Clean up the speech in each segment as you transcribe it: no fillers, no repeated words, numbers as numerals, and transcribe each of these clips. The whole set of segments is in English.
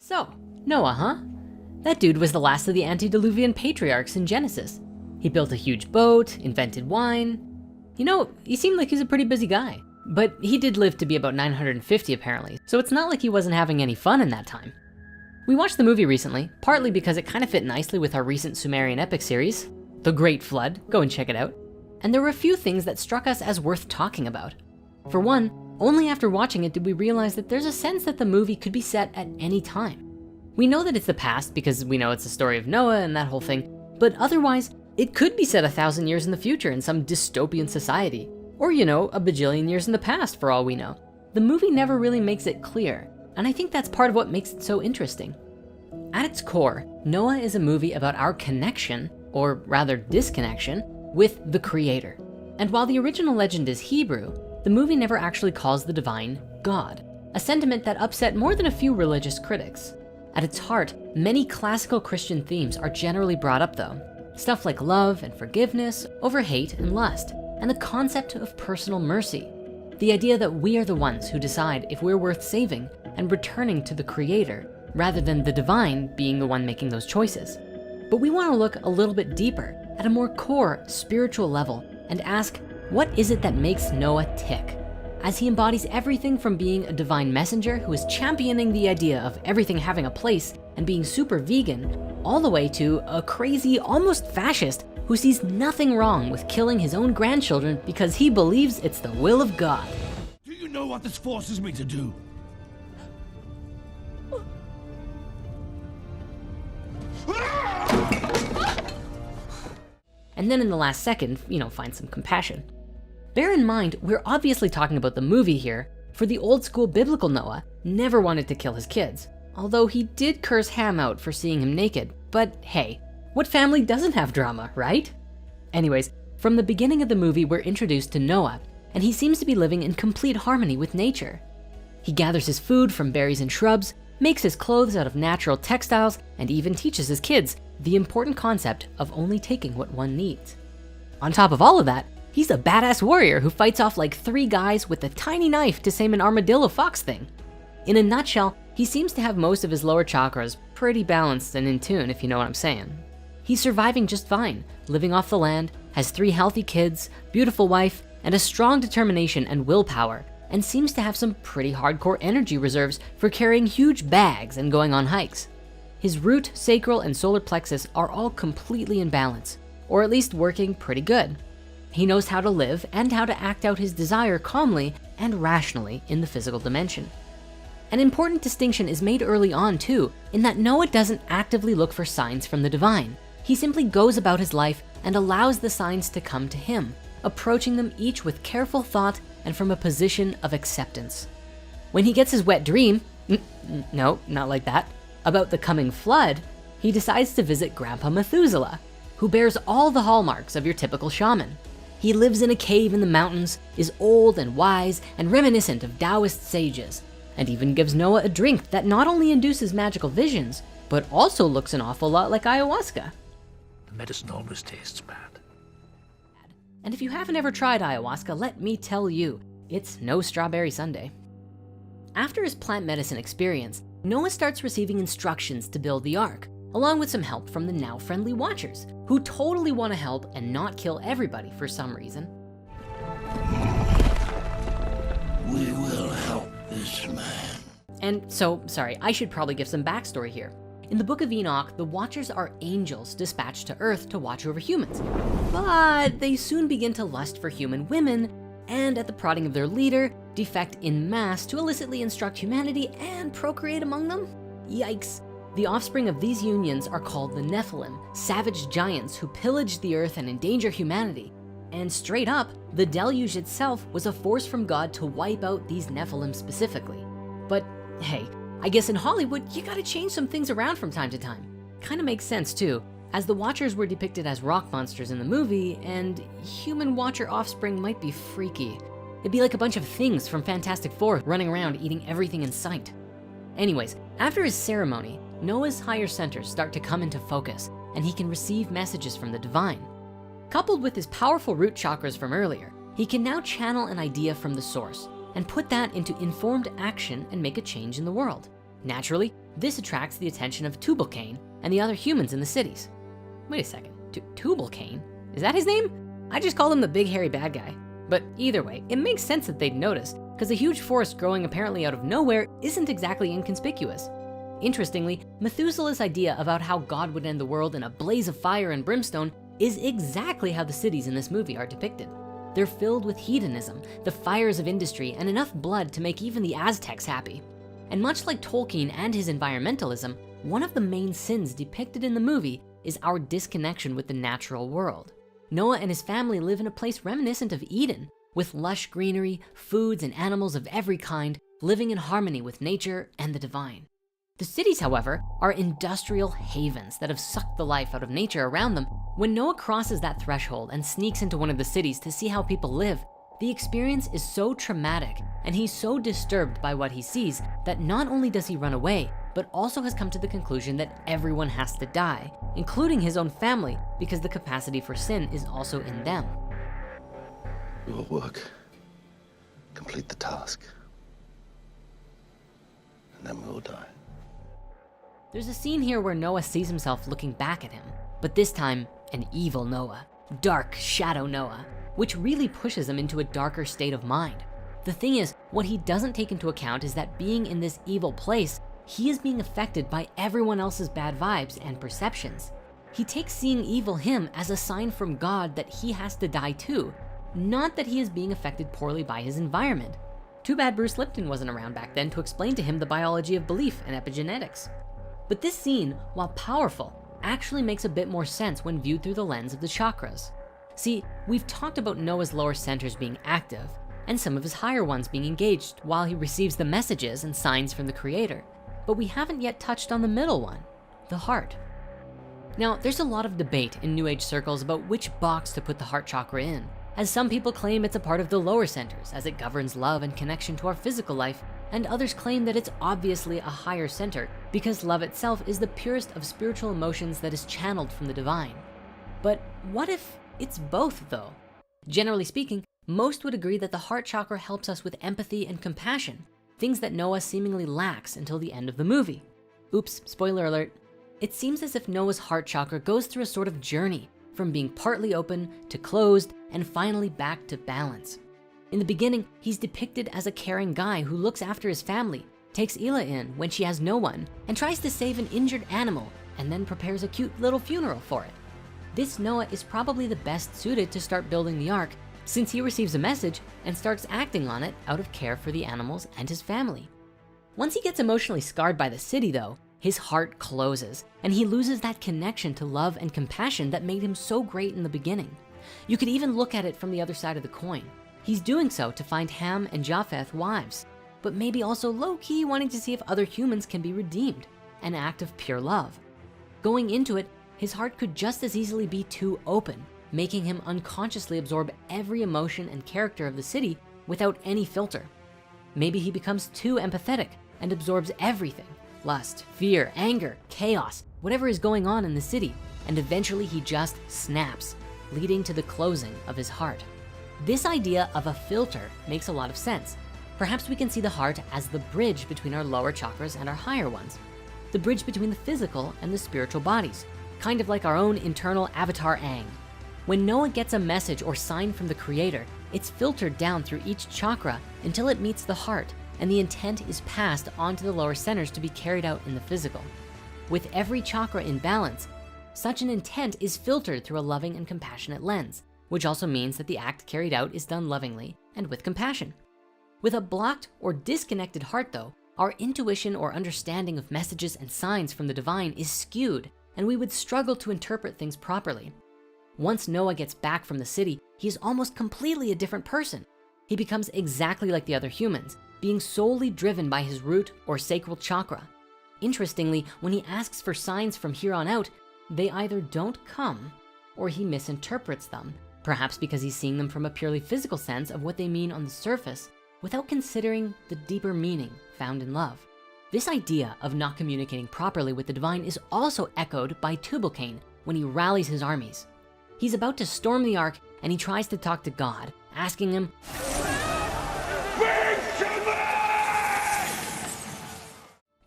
So, Noah, huh? That dude was the last of the antediluvian patriarchs in Genesis. He built a huge boat, invented wine. You know, he seemed like he's a pretty busy guy, but he did live to be about 950 apparently, so it's not like he wasn't having any fun in that time. We watched the movie recently, partly because it kind of fit nicely with our recent Sumerian epic series, The Great Flood. Go and check it out. And there were a few things that struck us as worth talking about. For one, only after watching it did we realize that there's a sense that the movie could be set at any time. We know that it's the past because we know it's the story of Noah and that whole thing, but otherwise, it could be set 1,000 years in the future in some dystopian society, or you know, a bajillion years in the past for all we know. The movie never really makes it clear, and I think that's part of what makes it so interesting. At its core, Noah is a movie about our connection, or rather disconnection, with the Creator. And while the original legend is Hebrew, the movie never actually calls the divine God, a sentiment that upset more than a few religious critics. At its heart, many classical Christian themes are generally brought up though. Stuff like love and forgiveness over hate and lust, and the concept of personal mercy. The idea that we are the ones who decide if we're worth saving and returning to the Creator, rather than the divine being the one making those choices. But we wanna look a little bit deeper at a more core spiritual level and ask, what is it that makes Noah tick? As he embodies everything from being a divine messenger who is championing the idea of everything having a place and being super vegan, all the way to a crazy, almost fascist who sees nothing wrong with killing his own grandchildren because he believes it's the will of God. Do you know what this forces me to do? And then in the last second, find some compassion. Bear in mind, we're obviously talking about the movie here, for the old school biblical Noah never wanted to kill his kids, although he did curse Ham out for seeing him naked. But hey, what family doesn't have drama, right? Anyways, from the beginning of the movie, we're introduced to Noah, and he seems to be living in complete harmony with nature. He gathers his food from berries and shrubs, makes his clothes out of natural textiles, and even teaches his kids the important concept of only taking what one needs. On top of all of that, he's a badass warrior who fights off like 3 guys with a tiny knife to same an armadillo fox thing. In a nutshell, he seems to have most of his lower chakras pretty balanced and in tune, if you know what I'm saying. He's surviving just fine, living off the land, has 3 healthy kids, beautiful wife, and a strong determination and willpower, and seems to have some pretty hardcore energy reserves for carrying huge bags and going on hikes. His root, sacral, and solar plexus are all completely in balance, or at least working pretty good. He knows how to live and how to act out his desire calmly and rationally in the physical dimension. An important distinction is made early on too, in that Noah doesn't actively look for signs from the divine. He simply goes about his life and allows the signs to come to him, approaching them each with careful thought and from a position of acceptance. When he gets his wet dream, no, not like that, about the coming flood, he decides to visit Grandpa Methuselah, who bears all the hallmarks of your typical shaman. He lives in a cave in the mountains, is old and wise and reminiscent of Taoist sages, and even gives Noah a drink that not only induces magical visions, but also looks an awful lot like ayahuasca. The medicine always tastes bad. And if you haven't ever tried ayahuasca, let me tell you, it's no strawberry sundae. After his plant medicine experience, Noah starts receiving instructions to build the ark, along with some help from the now friendly Watchers, who totally wanna help and not kill everybody for some reason. We will help this man. And so, sorry, I should probably give some backstory here. In the book of Enoch, the Watchers are angels dispatched to Earth to watch over humans, but they soon begin to lust for human women, and at the prodding of their leader, defect en masse to illicitly instruct humanity and procreate among them? Yikes. The offspring of these unions are called the Nephilim, savage giants who pillage the earth and endanger humanity. And straight up, the deluge itself was a force from God to wipe out these Nephilim specifically. But hey, I guess in Hollywood, you gotta change some things around from time to time. Kinda makes sense too, as the Watchers were depicted as rock monsters in the movie, and human Watcher offspring might be freaky. It'd be like a bunch of things from Fantastic Four running around eating everything in sight. Anyways, after his ceremony, Noah's higher centers start to come into focus, and he can receive messages from the divine. Coupled with his powerful root chakras from earlier, he can now channel an idea from the source and put that into informed action and make a change in the world. Naturally, This attracts the attention of Tubal-Cain and the other humans in the cities. Wait a second, Tubal-Cain? Is that his name? I just called him the big hairy bad guy. But either way, it makes sense that they'd noticed, because a huge forest growing apparently out of nowhere isn't exactly inconspicuous. Interestingly, Methuselah's idea about how God would end the world in a blaze of fire and brimstone is exactly how the cities in this movie are depicted. They're filled with hedonism, the fires of industry, and enough blood to make even the Aztecs happy. And much like Tolkien and his environmentalism, one of the main sins depicted in the movie is our disconnection with the natural world. Noah and his family live in a place reminiscent of Eden, with lush greenery, foods, and animals of every kind, living in harmony with nature and the divine. The cities, however, are industrial havens that have sucked the life out of nature around them. When Noah crosses that threshold and sneaks into one of the cities to see how people live, the experience is so traumatic and he's so disturbed by what he sees that not only does he run away, but also has come to the conclusion that everyone has to die, including his own family, because the capacity for sin is also in them. We will work, complete the task, and then we will die. There's a scene here where Noah sees himself looking back at him, but this time an evil Noah, dark shadow Noah, which really pushes him into a darker state of mind. The thing is, what he doesn't take into account is that being in this evil place, he is being affected by everyone else's bad vibes and perceptions. He takes seeing evil him as a sign from God that he has to die too, not that he is being affected poorly by his environment. Too bad Bruce Lipton wasn't around back then to explain to him the biology of belief and epigenetics. But this scene, while powerful, actually makes a bit more sense when viewed through the lens of the chakras. See, we've talked about Noah's lower centers being active and some of his higher ones being engaged while he receives the messages and signs from the Creator. But we haven't yet touched on the middle one, the heart. Now, there's a lot of debate in New Age circles about which box to put the heart chakra in, as some people claim it's a part of the lower centers as it governs love and connection to our physical life, and others claim that it's obviously a higher center because love itself is the purest of spiritual emotions that is channeled from the divine. But what if it's both though? Generally speaking, most would agree that the heart chakra helps us with empathy and compassion, things that Noah seemingly lacks until the end of the movie. Oops, spoiler alert. It seems as if Noah's heart chakra goes through a sort of journey from being partly open to closed and finally back to balance. In the beginning, he's depicted as a caring guy who looks after his family, takes Ela in when she has no one, and tries to save an injured animal, and then prepares a cute little funeral for it. This Noah is probably the best suited to start building the ark, since he receives a message and starts acting on it out of care for the animals and his family. Once he gets emotionally scarred by the city though, his heart closes and he loses that connection to love and compassion that made him so great in the beginning. You could even look at it from the other side of the coin. He's doing so to find Ham and Japheth wives, but maybe also low-key wanting to see if other humans can be redeemed, an act of pure love. Going into it, his heart could just as easily be too open, making him unconsciously absorb every emotion and character of the city without any filter. Maybe he becomes too empathetic and absorbs everything, lust, fear, anger, chaos, whatever is going on in the city, and eventually he just snaps, leading to the closing of his heart. This idea of a filter makes a lot of sense. Perhaps we can see the heart as the bridge between our lower chakras and our higher ones, the bridge between the physical and the spiritual bodies, kind of like our own internal avatar Aang. When Noah gets a message or sign from the Creator, it's filtered down through each chakra until it meets the heart, and the intent is passed on to the lower centers to be carried out in the physical. With every chakra in balance, such an intent is filtered through a loving and compassionate lens, which also means that the act carried out is done lovingly and with compassion. With a blocked or disconnected heart though, our intuition or understanding of messages and signs from the divine is skewed, and we would struggle to interpret things properly. Once Noah gets back from the city, he is almost completely a different person. He becomes exactly like the other humans, being solely driven by his root or sacral chakra. Interestingly, when he asks for signs from here on out, they either don't come or he misinterprets them, perhaps because he's seeing them from a purely physical sense of what they mean on the surface without considering the deeper meaning found in love. This idea of not communicating properly with the divine is also echoed by Tubal-Cain when he rallies his armies. He's about to storm the ark and he tries to talk to God, asking him,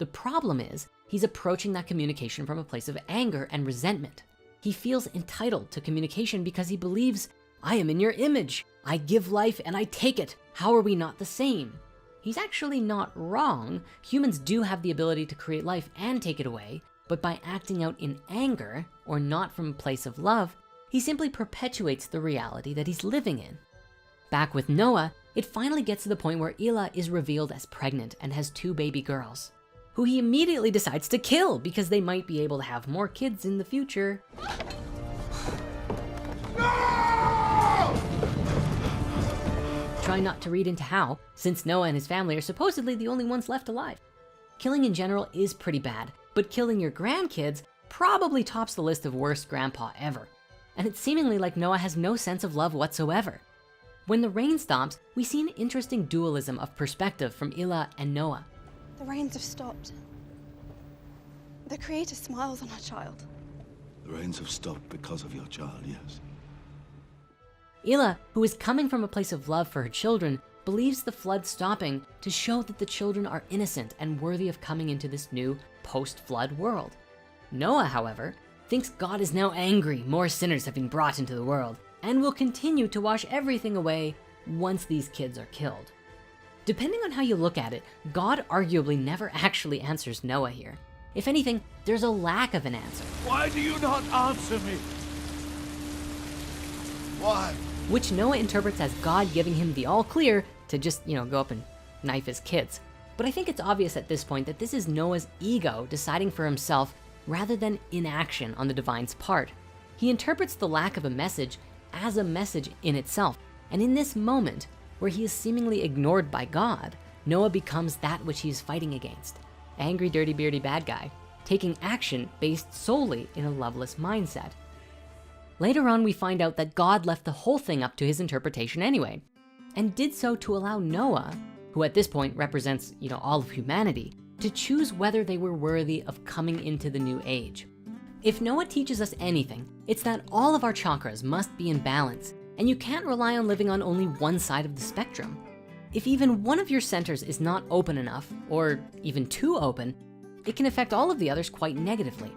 The problem is he's approaching that communication from a place of anger and resentment. He feels entitled to communication because he believes, I am in your image. I give life and I take it. How are we not the same? He's actually not wrong. Humans do have the ability to create life and take it away, but by acting out in anger or not from a place of love, he simply perpetuates the reality that he's living in. Back with Noah, it finally gets to the point where Ela is revealed as pregnant and has 2 baby girls, who he immediately decides to kill because they might be able to have more kids in the future. Try not to read into how, since Noah and his family are supposedly the only ones left alive. Killing in general is pretty bad, but killing your grandkids probably tops the list of worst grandpa ever. And it's seemingly like Noah has no sense of love whatsoever. When the rain stops, we see an interesting dualism of perspective from Ela and Noah. The rains have stopped. The Creator smiles on our child. The rains have stopped because of your child, yes. Ela, who is coming from a place of love for her children, believes the flood stopping to show that the children are innocent and worthy of coming into this new post-flood world. Noah, however, thinks God is now angry more sinners have been brought into the world and will continue to wash everything away once these kids are killed. Depending on how you look at it, God arguably never actually answers Noah here. If anything, there's a lack of an answer. Why do you not answer me? Why? Which Noah interprets as God giving him the all clear to just, go up and knife his kids. But I think it's obvious at this point that this is Noah's ego deciding for himself rather than inaction on the divine's part. He interprets the lack of a message as a message in itself. And in this moment, where he is seemingly ignored by God, Noah becomes that which he is fighting against. Angry, dirty, beardy bad guy, taking action based solely in a loveless mindset. Later on, we find out that God left the whole thing up to his interpretation anyway, and did so to allow Noah, who at this point represents, all of humanity, to choose whether they were worthy of coming into the new age. If Noah teaches us anything, it's that all of our chakras must be in balance, and you can't rely on living on only one side of the spectrum. If even one of your centers is not open enough, or even too open, it can affect all of the others quite negatively.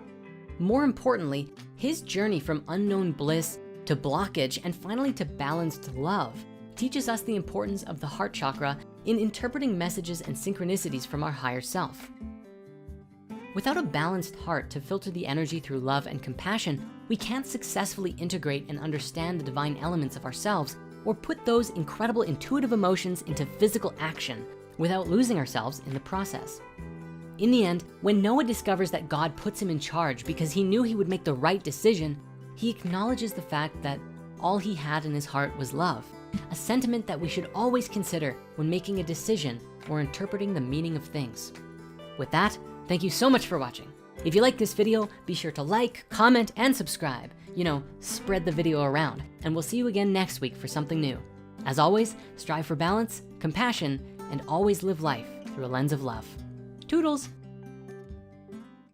More importantly, his journey from unknown bliss to blockage and finally to balanced love teaches us the importance of the heart chakra in interpreting messages and synchronicities from our higher self. Without a balanced heart to filter the energy through love and compassion, we can't successfully integrate and understand the divine elements of ourselves or put those incredible intuitive emotions into physical action without losing ourselves in the process. In the end, when Noah discovers that God puts him in charge because he knew he would make the right decision, he acknowledges the fact that all he had in his heart was love, a sentiment that we should always consider when making a decision or interpreting the meaning of things. With that, thank you so much for watching. If you like this video, be sure to like, comment, and subscribe. Spread the video around, and we'll see you again next week for something new. As always, strive for balance, compassion, and always live life through a lens of love. Toodles.